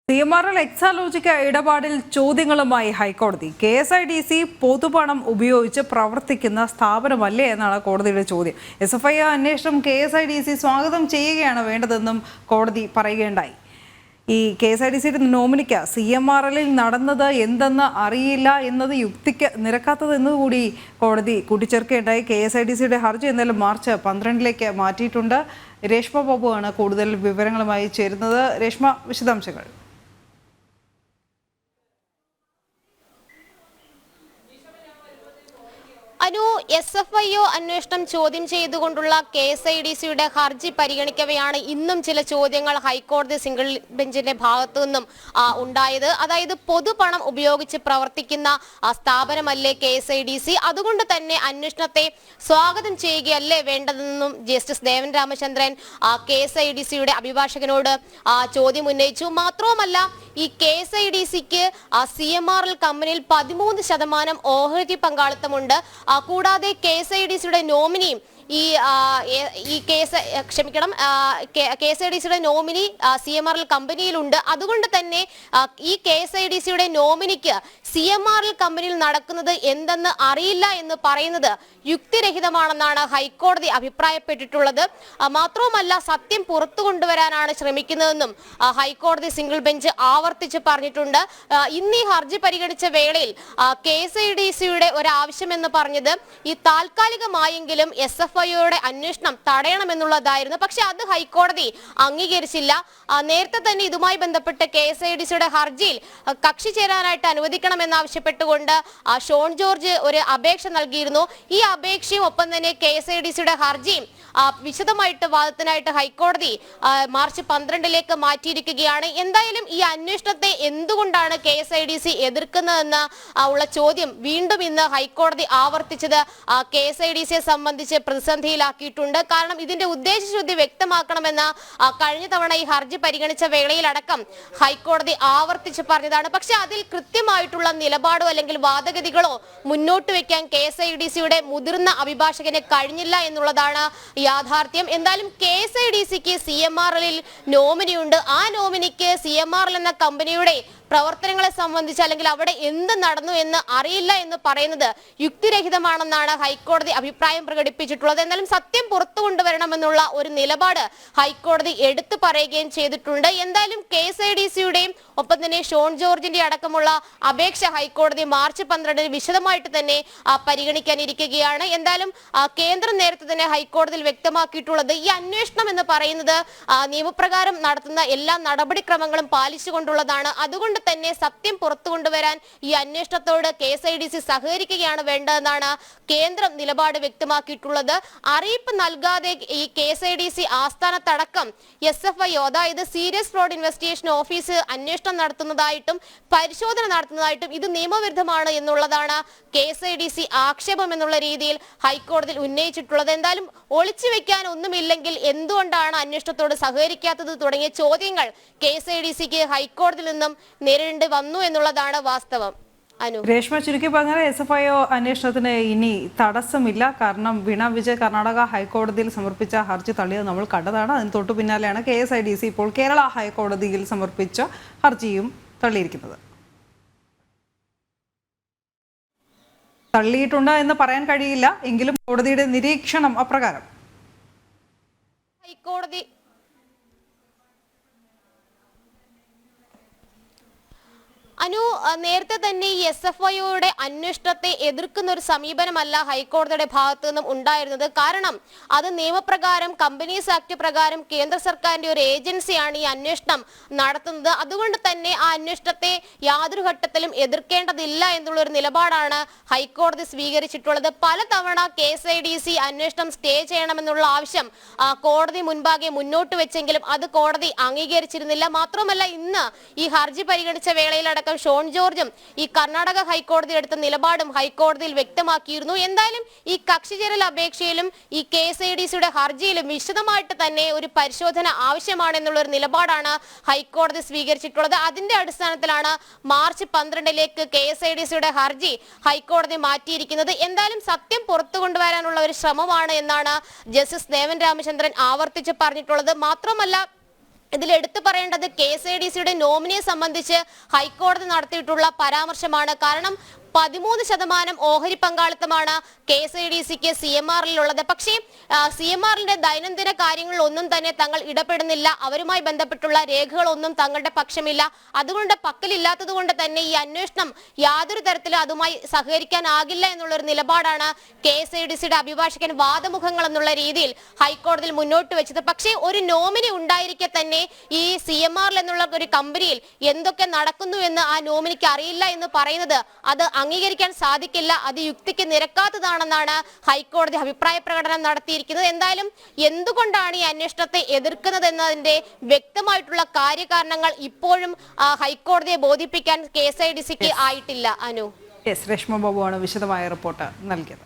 CMRL എക്സാലോജിക്ക ഇടപാടിൽ ചോദ്യങ്ങളുമായി ഹൈക്കോടതി. KSIDC പൊതുപണം ഉപയോഗിച്ച് പ്രവർത്തിക്കുന്ന സ്ഥാപനമല്ലേ എന്നാണ് കോടതിയുടെ ചോദ്യം. SFI അന്വേഷണം KSIDC സ്വാഗതം ചെയ്യുകയാണ് വേണ്ടതെന്നും കോടതി പറയുകയുണ്ടായി. ഈ KSIDCയുടെ നോമിനിക്ക് CMRLൽ നടന്നത് എന്തെന്ന് അറിയില്ല എന്നത് യുക്തിക്ക് നിരക്കാത്തതെന്നുകൂടി കോടതി കൂട്ടിച്ചേർക്കുകയുണ്ടായി. KSIDCയുടെ ഹർജി എന്തായാലും മാർച്ച് 12ലേക്ക് മാറ്റിയിട്ടുണ്ട്. രേഷ്മ ബാബുവാണ് കൂടുതൽ വിവരങ്ങളുമായി ചേരുന്നത്. രേഷ്മ, വിശദാംശങ്ങൾ. SFIO അന്വേഷണം ചോദ്യം ചെയ്തുകൊണ്ടുള്ള KSIDCയുടെ ഹർജി പരിഗണിക്കവെയാണ് ഇന്നും ചില ചോദ്യങ്ങൾ ഹൈക്കോടതി സിംഗിൾ ബെഞ്ചിന്റെ ഭാഗത്തു നിന്നും ഉണ്ടായത്. അതായത് പൊതുപണം ഉപയോഗിച്ച് പ്രവർത്തിക്കുന്ന സ്ഥാപനമല്ലേ KSIDC, അതുകൊണ്ട് തന്നെ അന്വേഷണത്തെ സ്വാഗതം ചെയ്യുകയല്ലേ വേണ്ടതെന്നും ജസ്റ്റിസ് ദേവൻ രാമചന്ദ്രൻ KSIDCയുടെ അഭിഭാഷകനോട് ചോദ്യം ഉന്നയിച്ചു. മാത്രവുമല്ല, ഈ KSIDCക്ക് CMRL കമ്പനിയിൽ 13% ഓഹരി പങ്കാളിത്തമുണ്ട്. കൂടാതെ KSIDCയുടെ നോമിനിയും KSIDCയുടെ നോമിനി CMRL കമ്പനിയിലുണ്ട്. അതുകൊണ്ട് തന്നെ ഈ KSIDCയുടെ നോമിനിക്ക് CMRL കമ്പനിയിൽ നടക്കുന്നത് എന്തെന്ന് അറിയില്ല എന്ന് പറയുന്നത് യുക്തിരഹിതമാണെന്നാണ് ഹൈക്കോടതി അഭിപ്രായപ്പെട്ടിട്ടുള്ളത്. മാത്രവുമല്ല, സത്യം പുറത്തു കൊണ്ടുവരാനാണ് ശ്രമിക്കുന്നതെന്നും ഹൈക്കോടതി സിംഗിൾ ബെഞ്ച് ആവർത്തിച്ച് പറഞ്ഞിട്ടുണ്ട്. ഇന്ന് ഈ ഹർജി പരിഗണിച്ച വേളയിൽ KSIDCയുടെ ഒരു ആവശ്യമെന്ന് പറഞ്ഞത് ഈ താൽക്കാലികമായെങ്കിലും SFIOയുടെ അന്വേഷണം തടയണമെന്നുള്ളതായിരുന്നു. പക്ഷെ അത് ഹൈക്കോടതി അംഗീകരിച്ചില്ല. നേരത്തെ തന്നെ ഇതുമായി ബന്ധപ്പെട്ട് KSIDCയുടെ ഹർജിയിൽ കക്ഷി ചേരാനായിട്ട് അനുവദിക്കണമെന്നാവശ്യപ്പെട്ടുകൊണ്ട് ഷോൺ ജോർജ് ഒരു അപേക്ഷ നൽകിയിരുന്നു. ഈ അപേക്ഷയും ഒപ്പം തന്നെ KSIDCയുടെ ഹർജിയും വിശദമായിട്ട് വാദത്തിനായിട്ട് ഹൈക്കോടതി മാർച്ച് 12ലേക്ക് മാറ്റിയിരിക്കുകയാണ്. എന്തായാലും ഈ അന്വേഷണത്തെ എന്തുകൊണ്ടാണ് KSIDC എതിർക്കുന്നതെന്ന് ഉള്ള ചോദ്യം വീണ്ടും ഇന്ന് ഹൈക്കോടതി ആവർത്തിച്ചത് KSIDCയെ സംബന്ധിച്ച് പ്രതിസന്ധിയിലാക്കിയിട്ടുണ്ട്. കാരണം ഇതിന്റെ ഉദ്ദേശശുദ്ധി വ്യക്തമാക്കണമെന്ന് കഴിഞ്ഞ തവണ ഈ ഹർജി പരിഗണിച്ച വേളയിലടക്കം ഹൈക്കോടതി ആവർത്തിച്ച് പറഞ്ഞതാണ്. പക്ഷെ അതിൽ കൃത്യമായിട്ടുള്ള നിലപാടോ അല്ലെങ്കിൽ വാദഗതികളോ മുന്നോട്ട് വെക്കാൻ KSIDCയുടെ മുതിർന്ന അഭിഭാഷകന് കഴിഞ്ഞില്ല എന്നുള്ളതാണ് യാഥാർത്ഥ്യം. എന്തായാലും KSIDCക്ക് CMRLൽ നോമിനിയുണ്ട്. ആ നോമിനിക്ക് CMRL എന്ന കമ്പനിയുടെ പ്രവർത്തനങ്ങളെ സംബന്ധിച്ച് അല്ലെങ്കിൽ അവിടെ എന്ത് നടന്നു എന്ന് അറിയില്ല എന്ന് പറയുന്നത് യുക്തിരഹിതമാണെന്നാണ് ഹൈക്കോടതി അഭിപ്രായം പ്രകടിപ്പിച്ചിട്ടുള്ളത്. എന്നാലും സത്യം പുറത്തു കൊണ്ടുവരണമെന്നുള്ള ഒരു നിലപാട് ഹൈക്കോടതി എടുത്തു പറയുകയും ചെയ്തിട്ടുണ്ട്. എന്തായാലും KSIDCയുടെയും ഒപ്പം തന്നെ ഷോൺ ജോർജിന്റെ അടക്കമുള്ള അപേക്ഷ ഹൈക്കോടതി മാർച്ച് 12 വിശദമായിട്ട് തന്നെ പരിഗണിക്കാനിരിക്കുകയാണ്. എന്തായാലും കേന്ദ്രം നേരത്തെ തന്നെ ഹൈക്കോടതിയിൽ വ്യക്തമാക്കിയിട്ടുള്ളത് ഈ അന്വേഷണം എന്ന് പറയുന്നത് നിയമപ്രകാരം നടത്തുന്ന എല്ലാ നടപടിക്രമങ്ങളും പാലിച്ചുകൊണ്ടുള്ളതാണ്. അതുകൊണ്ട് തന്നെ സത്യം പുറത്തു കൊണ്ടുവരാൻ ഈ അന്വേഷണത്തോട് KSIDC സഹകരിക്കുകയാണ് വേണ്ടതെന്നാണ് കേന്ദ്രം നിലപാട് വ്യക്തമാക്കിയിട്ടുള്ളത്. അറിയിപ്പ് നൽകാതെ ഈ KSIDC ആസ്ഥാനത്തടക്കം SFIO, അതായത് സീരിയസ് ഫ്രോഡ് ഇൻവെസ്റ്റിഗേഷൻ ഓഫീസ് അന്വേഷണം നടത്തുന്നതായിട്ടും പരിശോധന നടത്തുന്നതായിട്ടും ഇത് നിയമവിരുദ്ധമാണ് എന്നുള്ളതാണ് KSIDC ആക്ഷേപം എന്നുള്ള രീതിയിൽ ഹൈക്കോടതിയിൽ ഉന്നയിച്ചിട്ടുള്ളത്. എന്തായാലും ഒളിച്ചു വെക്കാൻ ഒന്നുമില്ലെങ്കിൽ എന്തുകൊണ്ടാണ് അന്വേഷണത്തോട് സഹകരിക്കാത്തത് തുടങ്ങിയ ചോദ്യങ്ങൾ KSIDCക്ക് ഹൈക്കോടതിയിൽ നിന്നും നേരിടേണ്ടി വന്നു എന്നുള്ളതാണ് വാസ്തവം. രേഷ്മ, ചുരുക്കി പറഞ്ഞാൽ SFIO അന്വേഷണത്തിന് ഇനി തടസ്സമില്ല. കാരണം വീണ വിജയ് കർണാടക ഹൈക്കോടതിയിൽ സമർപ്പിച്ച ഹർജി തള്ളിയത് നമ്മൾ കണ്ടതാണ്. അതിന് തൊട്ടു പിന്നാലെയാണ് KSIDC ഇപ്പോൾ കേരള ഹൈക്കോടതിയിൽ സമർപ്പിച്ച ഹർജിയും തള്ളിയിരിക്കുന്നത്. തള്ളിയിട്ടുണ്ട് എന്ന് പറയാൻ കഴിയില്ല, എങ്കിലും കോടതിയുടെ നിരീക്ഷണം അപ്രകാരം. ഹൈക്കോടതി നേരത്തെ തന്നെ ഈ SFIOയുടെ അന്വേഷണത്തെ എതിർക്കുന്ന ഒരു സമീപനമല്ല ഹൈക്കോടതിയുടെ ഭാഗത്തു നിന്നും ഉണ്ടായിരുന്നത്. കാരണം അത് നിയമപ്രകാരം കമ്പനീസ് ആക്ട് പ്രകാരം കേന്ദ്ര സർക്കാരിന്റെ ഒരു ഏജൻസിയാണ് ഈ അന്വേഷണം നടത്തുന്നത്. അതുകൊണ്ട് തന്നെ ആ അന്വേഷണത്തെ യാതൊരു ഘട്ടത്തിലും എതിർക്കേണ്ടതില്ല എന്നുള്ളൊരു നിലപാടാണ് ഹൈക്കോടതി സ്വീകരിച്ചിട്ടുള്ളത്. പലതവണ KSIDC അന്വേഷണം സ്റ്റേ ചെയ്യണമെന്നുള്ള ആവശ്യം കോടതി മുൻപാകെ മുന്നോട്ട് വെച്ചെങ്കിലും അത് കോടതി അംഗീകരിച്ചിരുന്നില്ല. മാത്രമല്ല, ഇന്ന് ഈ ഹർജി പരിഗണിച്ച വേളയിലടക്കം ഷോൺ ജോർജും ഈ കർണാടക ഹൈക്കോടതി എടുത്ത നിലപാടും ഹൈക്കോടതിയിൽ വ്യക്തമാക്കിയിരുന്നു. എന്തായാലും ഈ കക്ഷി ചേരൽ അപേക്ഷയിലും ഈ KSIDCയുടെ ഹർജിയിലും വിശദമായിട്ട് തന്നെ ഒരു പരിശോധന ആവശ്യമാണെന്നുള്ളൊരു നിലപാടാണ് ഹൈക്കോടതി സ്വീകരിച്ചിട്ടുള്ളത്. അതിന്റെ അടിസ്ഥാനത്തിലാണ് മാർച്ച് 12ലേക്ക് KSIDCയുടെ ഹർജി ഹൈക്കോടതി മാറ്റിയിരിക്കുന്നത്. എന്തായാലും സത്യം പുറത്തു കൊണ്ടുവരാനുള്ള ഒരു ശ്രമമാണ് എന്നാണ് ജസ്റ്റിസ് ദേവൻ രാമചന്ദ്രൻ ആവർത്തിച്ച് പറഞ്ഞിട്ടുള്ളത്. മാത്രമല്ല, ഇതിൽ എടുത്തു പറയേണ്ടത് KSIDCയുടെ നോമിനിയെ സംബന്ധിച്ച് ഹൈക്കോടതി നടത്തിയിട്ടുള്ള പരാമർശമാണ്. കാരണം 13% ഓഹരി പങ്കാളിത്തമാണ് KSIDCക്ക് CMRL ഉള്ളത്. പക്ഷേ CMRLന്റെ ദൈനംദിന കാര്യങ്ങളിൽ ഒന്നും തന്നെ തങ്ങൾ ഇടപെടുന്നില്ല. അവരുമായി ബന്ധപ്പെട്ടുള്ള രേഖകളൊന്നും തങ്ങളുടെ പക്ഷമില്ല. അതുകൊണ്ട് പക്കലില്ലാത്തത് കൊണ്ട് തന്നെ ഈ അന്വേഷണം യാതൊരു തരത്തിലും അതുമായി സഹകരിക്കാനാകില്ല എന്നുള്ളൊരു നിലപാടാണ് KSIDCയുടെ അഭിഭാഷകൻ വാദമുഖങ്ങൾ എന്നുള്ള രീതിയിൽ ഹൈക്കോടതിയിൽ മുന്നോട്ട് വെച്ചത്. പക്ഷേ ഒരു നോമിനി ഉണ്ടായിരിക്കെ തന്നെ ഈ CMRL എന്നുള്ള ഒരു കമ്പനിയിൽ എന്തൊക്കെ നടക്കുന്നു എന്ന് ആ നോമിനിക്ക് അറിയില്ല എന്ന് പറയുന്നത് അത് അംഗീകരിക്കാൻ സാധിക്കില്ല. അത് യുക്തിക്ക് നിരക്കാത്തതാണെന്നാണ് ഹൈക്കോടതി അഭിപ്രായ പ്രകടനം നടത്തിയിരിക്കുന്നത്. എന്തായാലും എന്തുകൊണ്ടാണ് ഈ അന്വേഷണത്തെ എതിർക്കുന്നത് എന്നതിന്റെ വ്യക്തമായിട്ടുള്ള കാര്യകാരണങ്ങൾ ഇപ്പോഴും ഹൈക്കോടതിയെ ബോധിപ്പിക്കാൻ KSIDCക്ക് ആയിട്ടില്ല. അനു, രശ്മ ബാബുവാണ് വിശദമായ റിപ്പോർട്ട് നൽകിയത്.